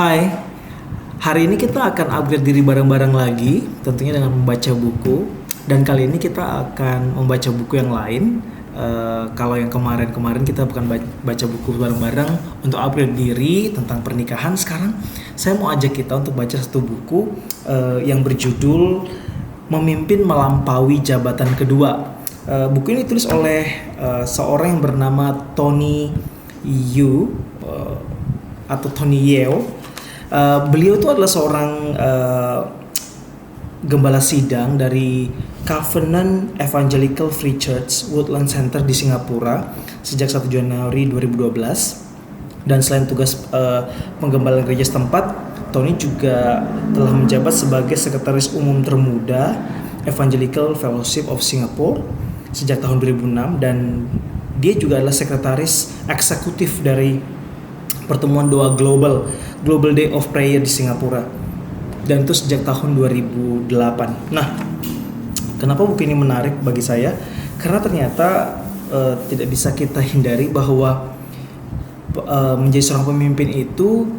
Hai, hari ini kita akan upgrade diri bareng-bareng lagi, tentunya dengan membaca buku. Dan kali ini kita akan membaca buku yang lain. Kalau yang kemarin-kemarin kita bukan baca buku bareng-bareng untuk upgrade diri tentang pernikahan. Sekarang saya mau ajak kita untuk baca satu buku yang berjudul Memimpin Melampaui Jabatan Kedua. Buku ini ditulis oleh seorang yang bernama Tony Yu atau Tony Yeo. Beliau itu adalah seorang gembala sidang dari Covenant Evangelical Free Church Woodland Center di Singapura sejak 1 Januari 2012. Dan selain tugas penggembalaan gereja setempat, Tony juga telah menjabat sebagai sekretaris umum termuda Evangelical Fellowship of Singapore sejak tahun 2006, dan dia juga adalah sekretaris eksekutif dari pertemuan doa Global Day of Prayer di Singapura, dan itu sejak tahun 2008. Nah, kenapa buku ini menarik bagi saya? Karena ternyata tidak bisa kita hindari bahwa menjadi seorang pemimpin itu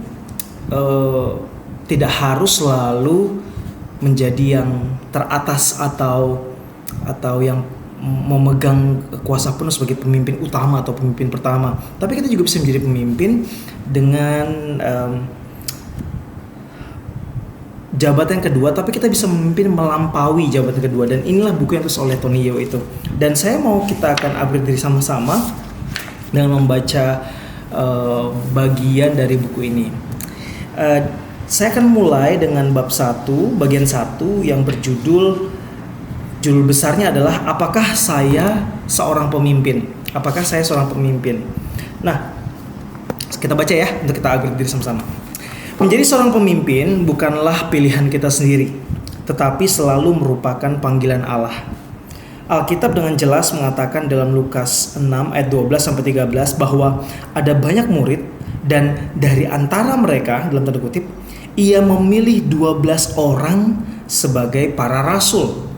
tidak harus selalu menjadi yang teratas atau yang memegang kuasa penuh sebagai pemimpin utama atau pemimpin pertama. Tapi kita juga bisa menjadi pemimpin dengan jabatan kedua, tapi kita bisa memimpin melampaui jabatan kedua. Dan inilah buku yang ditulis oleh Tony Yeo itu. Dan saya mau kita akan upgrade diri sama-sama dengan membaca bagian dari buku ini. Saya akan mulai dengan bab 1, bagian 1 yang judul besarnya adalah apakah saya seorang pemimpin? Apakah saya seorang pemimpin? Nah, kita baca ya untuk kita upgrade diri sama-sama. Menjadi seorang pemimpin bukanlah pilihan kita sendiri, tetapi selalu merupakan panggilan Allah. Alkitab dengan jelas mengatakan dalam Lukas 6 ayat 12-13 bahwa ada banyak murid, dan dari antara mereka, dalam tanda kutip, ia memilih 12 orang sebagai para rasul.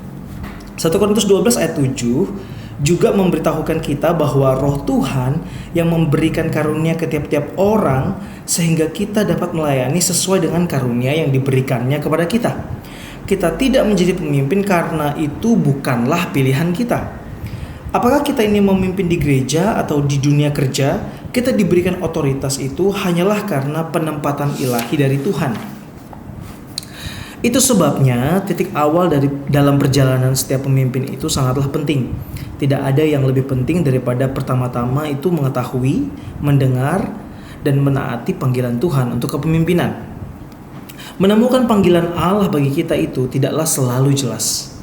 1 Korintus 12 ayat 7 juga memberitahukan kita bahwa Roh Tuhan yang memberikan karunia ke tiap-tiap orang sehingga kita dapat melayani sesuai dengan karunia yang diberikannya kepada kita. Kita tidak menjadi pemimpin karena itu bukanlah pilihan kita. Apakah kita ini memimpin di gereja atau di dunia kerja, kita diberikan otoritas itu hanyalah karena penempatan ilahi dari Tuhan. Itu sebabnya titik awal dalam perjalanan setiap pemimpin itu sangatlah penting. Tidak ada yang lebih penting daripada pertama-tama itu mengetahui, mendengar, dan menaati panggilan Tuhan untuk kepemimpinan. Menemukan panggilan Allah bagi kita itu tidaklah selalu jelas,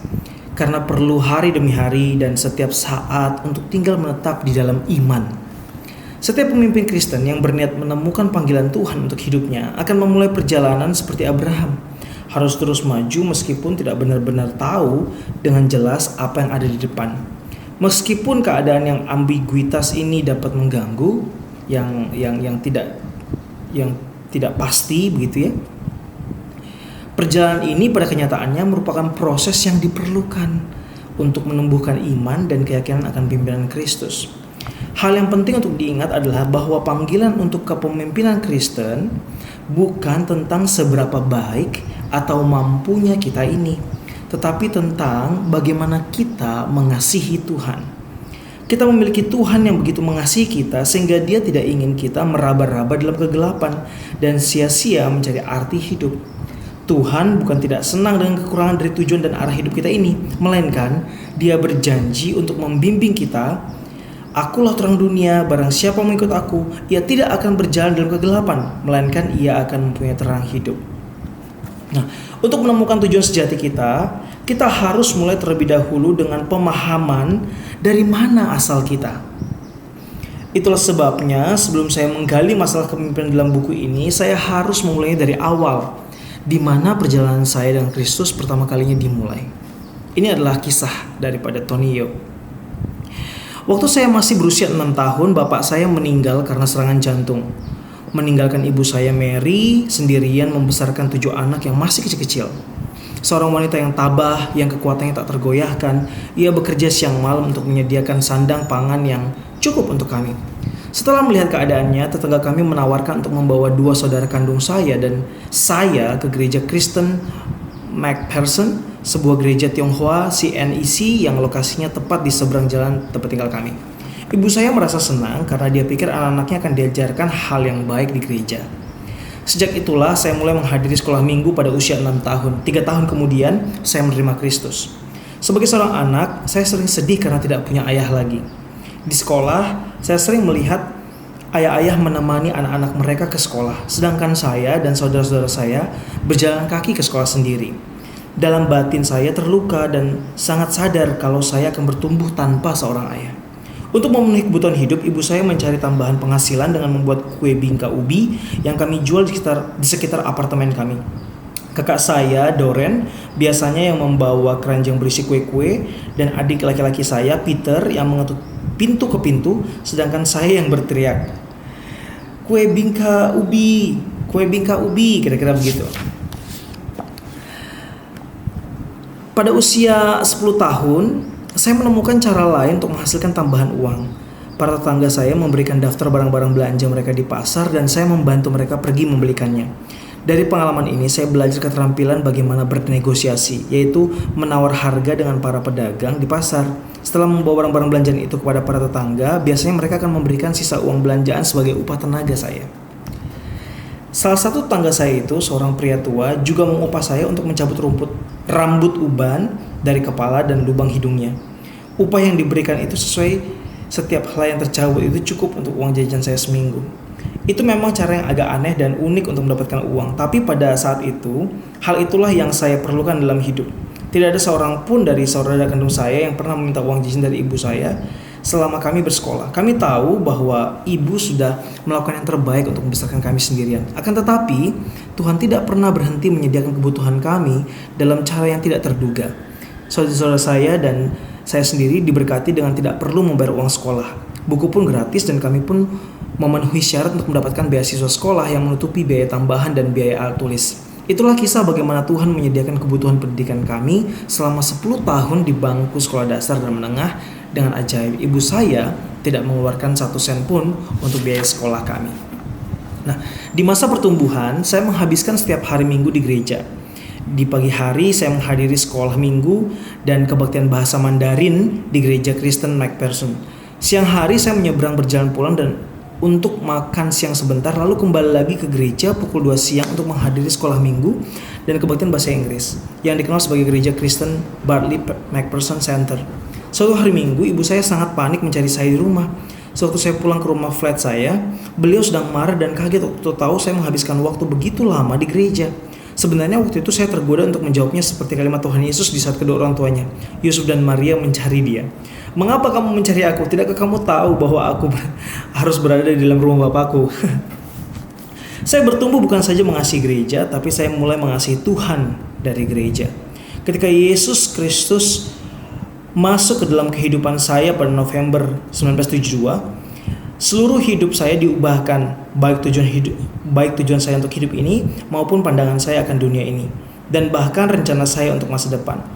karena perlu hari demi hari dan setiap saat untuk tinggal menetap di dalam iman. Setiap pemimpin Kristen yang berniat menemukan panggilan Tuhan untuk hidupnya akan memulai perjalanan seperti Abraham. Harus terus maju meskipun tidak benar-benar tahu dengan jelas apa yang ada di depan. Meskipun keadaan yang ambiguitas ini dapat mengganggu, yang tidak pasti begitu ya. Perjalanan ini pada kenyataannya merupakan proses yang diperlukan untuk menumbuhkan iman dan keyakinan akan pimpinan Kristus. Hal yang penting untuk diingat adalah bahwa panggilan untuk kepemimpinan Kristen bukan tentang seberapa baik atau mampunya kita ini, tetapi tentang bagaimana kita mengasihi Tuhan. Kita memiliki Tuhan yang begitu mengasihi kita sehingga Dia tidak ingin kita meraba-raba dalam kegelapan dan sia-sia mencari arti hidup. Tuhan bukan tidak senang dengan kekurangan dari tujuan dan arah hidup kita ini, melainkan Dia berjanji untuk membimbing kita. Akulah terang dunia, barang siapa mengikut aku, ia tidak akan berjalan dalam kegelapan, melainkan ia akan mempunyai terang hidup. Nah, untuk menemukan tujuan sejati kita harus mulai terlebih dahulu dengan pemahaman dari mana asal kita. Itulah sebabnya sebelum saya menggali masalah kepemimpinan dalam buku ini, saya harus memulainya dari awal, di mana perjalanan saya dengan Kristus pertama kalinya dimulai. Ini adalah kisah daripada Tony Yeo. Waktu saya masih berusia 6 tahun, bapak saya meninggal karena serangan jantung. Meninggalkan ibu saya Mary sendirian membesarkan 7 anak yang masih kecil-kecil. Seorang wanita yang tabah, yang kekuatannya tak tergoyahkan. Ia bekerja siang malam untuk menyediakan sandang pangan yang cukup untuk kami. Setelah melihat keadaannya, tetangga kami menawarkan untuk membawa 2 saudara kandung saya dan saya ke gereja Kristen McPherson, sebuah gereja Tionghoa CNEC yang lokasinya tepat di seberang jalan tempat tinggal kami. Ibu saya merasa senang karena dia pikir anak-anaknya akan diajarkan hal yang baik di gereja. Sejak itulah saya mulai menghadiri sekolah minggu pada usia 6 tahun. 3 tahun kemudian saya menerima Kristus. Sebagai seorang anak, saya sering sedih karena tidak punya ayah lagi. Di sekolah, saya sering melihat ayah-ayah menemani anak-anak mereka ke sekolah, sedangkan saya dan saudara-saudara saya berjalan kaki ke sekolah sendiri. Dalam batin saya terluka dan sangat sadar kalau saya akan bertumbuh tanpa seorang ayah. Untuk memenuhi kebutuhan hidup, ibu saya mencari tambahan penghasilan dengan membuat kue bingka ubi yang kami jual di sekitar apartemen kami. Kakak saya, Doren, biasanya yang membawa keranjang berisi kue-kue, dan adik laki-laki saya, Peter, yang mengetuk pintu ke pintu, sedangkan saya yang berteriak, "Kue bingka ubi, kue bingka ubi," kira-kira begitu. Pada usia 10 tahun, saya menemukan cara lain untuk menghasilkan tambahan uang. Para tetangga saya memberikan daftar barang-barang belanja mereka di pasar dan saya membantu mereka pergi membelikannya. Dari pengalaman ini, saya belajar keterampilan bagaimana bernegosiasi, yaitu menawar harga dengan para pedagang di pasar. Setelah membawa barang-barang belanjaan itu kepada para tetangga, biasanya mereka akan memberikan sisa uang belanjaan sebagai upah tenaga saya. Salah satu tetangga saya itu, seorang pria tua, juga mengupah saya untuk mencabut rambut uban dari kepala dan lubang hidungnya. Upah yang diberikan itu sesuai setiap helai yang tercabut itu cukup untuk uang jajan saya seminggu. Itu memang cara yang agak aneh dan unik untuk mendapatkan uang, tapi pada saat itu, hal itulah yang saya perlukan dalam hidup. Tidak ada seorang pun dari saudara kandung saya yang pernah meminta uang jajan dari ibu saya selama kami bersekolah. Kami tahu bahwa ibu sudah melakukan yang terbaik untuk membesarkan kami sendirian. Akan tetapi, Tuhan tidak pernah berhenti menyediakan kebutuhan kami dalam cara yang tidak terduga. Saudara-saudara saya dan saya sendiri diberkati dengan tidak perlu membayar uang sekolah. Buku pun gratis dan kami pun memenuhi syarat untuk mendapatkan beasiswa sekolah yang menutupi biaya tambahan dan biaya alat tulis. Itulah kisah bagaimana Tuhan menyediakan kebutuhan pendidikan kami selama 10 tahun di bangku sekolah dasar dan menengah. Dengan ajaib, ibu saya tidak mengeluarkan 1 sen pun untuk biaya sekolah kami. Nah, di masa pertumbuhan, saya menghabiskan setiap hari Minggu di gereja. Di pagi hari, saya menghadiri sekolah minggu dan kebaktian bahasa Mandarin di gereja Kristen McPherson. Siang hari, saya menyeberang berjalan pulang dan untuk makan siang sebentar, lalu kembali lagi ke gereja pukul 2 siang untuk menghadiri sekolah minggu dan kebaktian bahasa Inggris yang dikenal sebagai gereja Kristen Bartley McPherson Center. Suatu hari Minggu, ibu saya sangat panik mencari saya di rumah. Sewaktu saya pulang ke rumah flat saya, beliau sedang marah dan kaget waktu tahu saya menghabiskan waktu begitu lama di gereja. Sebenarnya waktu itu saya tergoda untuk menjawabnya seperti kalimat Tuhan Yesus di saat kedua orang tuanya, Yusuf dan Maria, mencari dia. "Mengapa kamu mencari aku? Tidakkah kamu tahu bahwa aku harus berada di dalam rumah Bapakku?" Saya bertumbuh bukan saja mengasihi gereja, tapi saya mulai mengasihi Tuhan dari gereja. Ketika Yesus Kristus masuk ke dalam kehidupan saya pada November 1972, seluruh hidup saya diubahkan, baik tujuan saya untuk hidup ini maupun pandangan saya akan dunia ini, dan bahkan rencana saya untuk masa depan.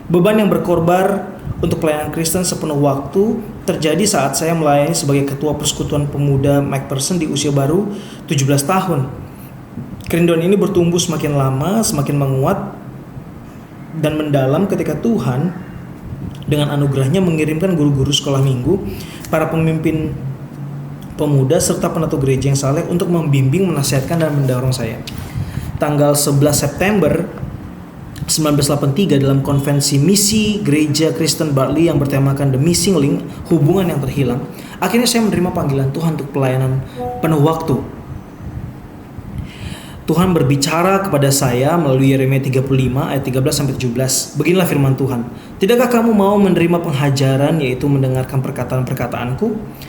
Beban yang berkorban untuk pelayanan Kristen sepenuh waktu terjadi saat saya melayani sebagai ketua persekutuan pemuda McPherson di usia baru 17 tahun. Kerinduan ini bertumbuh semakin lama, semakin menguat dan mendalam ketika Tuhan dengan anugerahnya mengirimkan guru-guru sekolah minggu, para pemimpin pemuda serta penatua gereja yang saleh untuk membimbing, menasihatkan dan mendorong saya. Tanggal 11 September 1983 dalam konvensi misi gereja Kristen Bartley yang bertemakan The Missing Link, hubungan yang terhilang, akhirnya saya menerima panggilan Tuhan untuk pelayanan penuh waktu. Tuhan berbicara kepada saya melalui Yeremia 35 ayat 13-17. Beginilah firman Tuhan. "Tidakkah kamu mau menerima penghajaran, yaitu mendengarkan perkataan-perkataanku?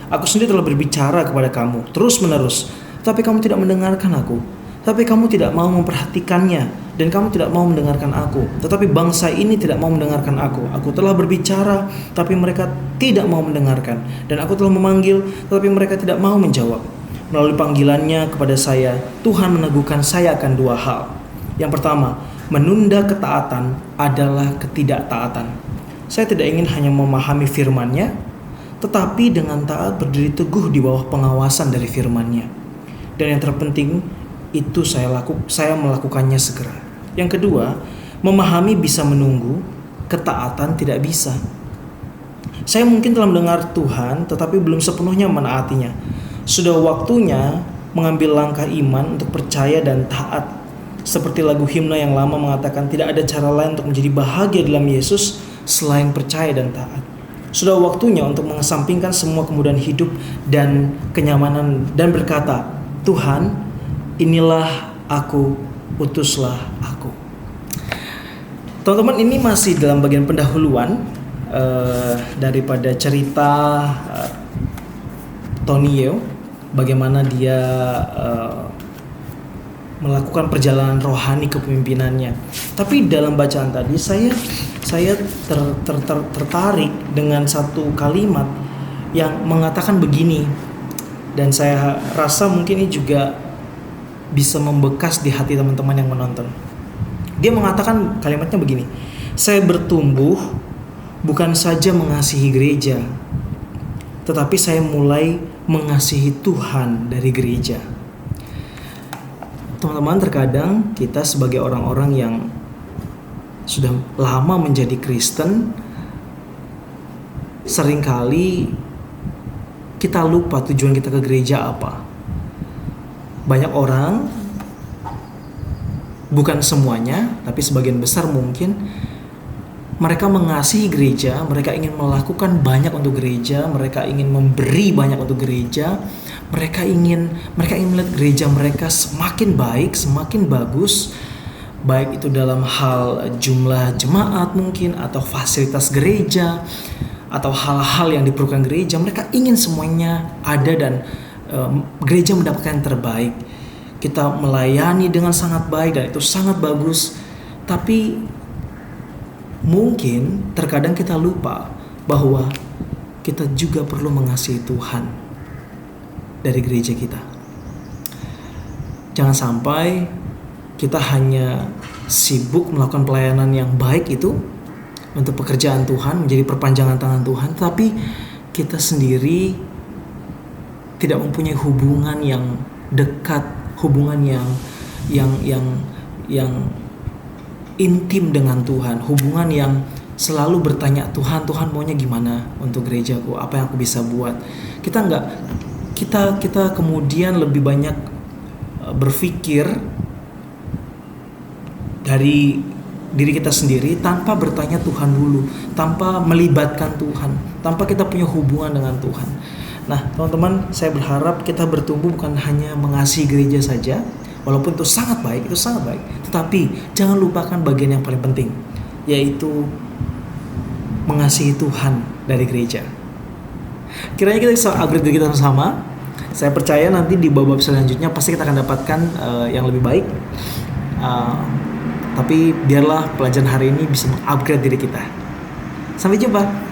Aku sendiri telah berbicara kepada kamu terus menerus, tapi kamu tidak mendengarkan aku. Tapi kamu tidak mau memperhatikannya, dan kamu tidak mau mendengarkan aku. Tetapi bangsa ini tidak mau mendengarkan aku. Aku telah berbicara, tapi mereka tidak mau mendengarkan. Dan aku telah memanggil, tetapi mereka tidak mau menjawab." Melalui panggilannya kepada saya, Tuhan meneguhkan saya akan 2 hal. Yang pertama, Menunda ketaatan adalah ketidaktaatan. Saya tidak ingin hanya memahami firman-Nya, tetapi dengan taat berdiri teguh di bawah pengawasan dari firman-Nya. Dan yang terpenting itu saya melakukannya segera. Yang kedua, memahami bisa menunggu, ketaatan tidak bisa. Saya mungkin telah mendengar Tuhan, tetapi belum sepenuhnya menaatinya. Sudah waktunya mengambil langkah iman untuk percaya dan taat. Seperti lagu himne yang lama mengatakan, tidak ada cara lain untuk menjadi bahagia dalam Yesus selain percaya dan taat. Sudah waktunya untuk mengesampingkan semua kemudahan hidup dan kenyamanan dan berkata, Tuhan, inilah aku, utuslah aku. Teman-teman, ini masih dalam bagian pendahuluan daripada cerita Tony Yeo, bagaimana dia melakukan perjalanan rohani kepemimpinannya. Tapi dalam bacaan tadi saya tertarik dengan satu kalimat yang mengatakan begini, dan saya rasa mungkin ini juga bisa membekas di hati teman-teman yang menonton. Dia mengatakan kalimatnya begini, saya bertumbuh bukan saja mengasihi gereja, tetapi saya mulai mengasihi Tuhan dari gereja. Teman-teman, terkadang kita sebagai orang-orang yang sudah lama menjadi Kristen, seringkali kita lupa tujuan kita ke gereja apa. Banyak orang, bukan semuanya, tapi sebagian besar mungkin, mereka mengasihi gereja, mereka ingin melakukan banyak untuk gereja, mereka ingin memberi banyak untuk gereja, mereka ingin melihat gereja mereka semakin baik, semakin bagus, baik itu dalam hal jumlah jemaat mungkin, atau fasilitas gereja, atau hal-hal yang diperlukan gereja. Mereka ingin semuanya ada dan gereja mendapatkan yang terbaik. Kita melayani dengan sangat baik dan itu sangat bagus, tapi mungkin terkadang kita lupa bahwa kita juga perlu mengasihi Tuhan dari gereja kita. Jangan sampai kita hanya sibuk melakukan pelayanan yang baik itu untuk pekerjaan Tuhan, menjadi perpanjangan tangan Tuhan, tapi kita sendiri tidak mempunyai hubungan yang dekat, hubungan yang intim dengan Tuhan, hubungan yang selalu bertanya, Tuhan maunya gimana untuk gerejaku, apa yang aku bisa buat. Kita kemudian lebih banyak berpikir dari diri kita sendiri tanpa bertanya Tuhan dulu, tanpa melibatkan Tuhan, tanpa kita punya hubungan dengan Tuhan. Nah, teman-teman, saya berharap kita bertumbuh bukan hanya mengasihi gereja saja, walaupun itu sangat baik, tetapi jangan lupakan bagian yang paling penting, yaitu mengasihi Tuhan dari gereja. Kiranya kita bisa upgrade diri kita sama. Saya percaya nanti di bab selanjutnya pasti kita akan dapatkan yang lebih baik. Tapi biarlah pelajaran hari ini bisa mengupgrade diri kita. Sampai jumpa.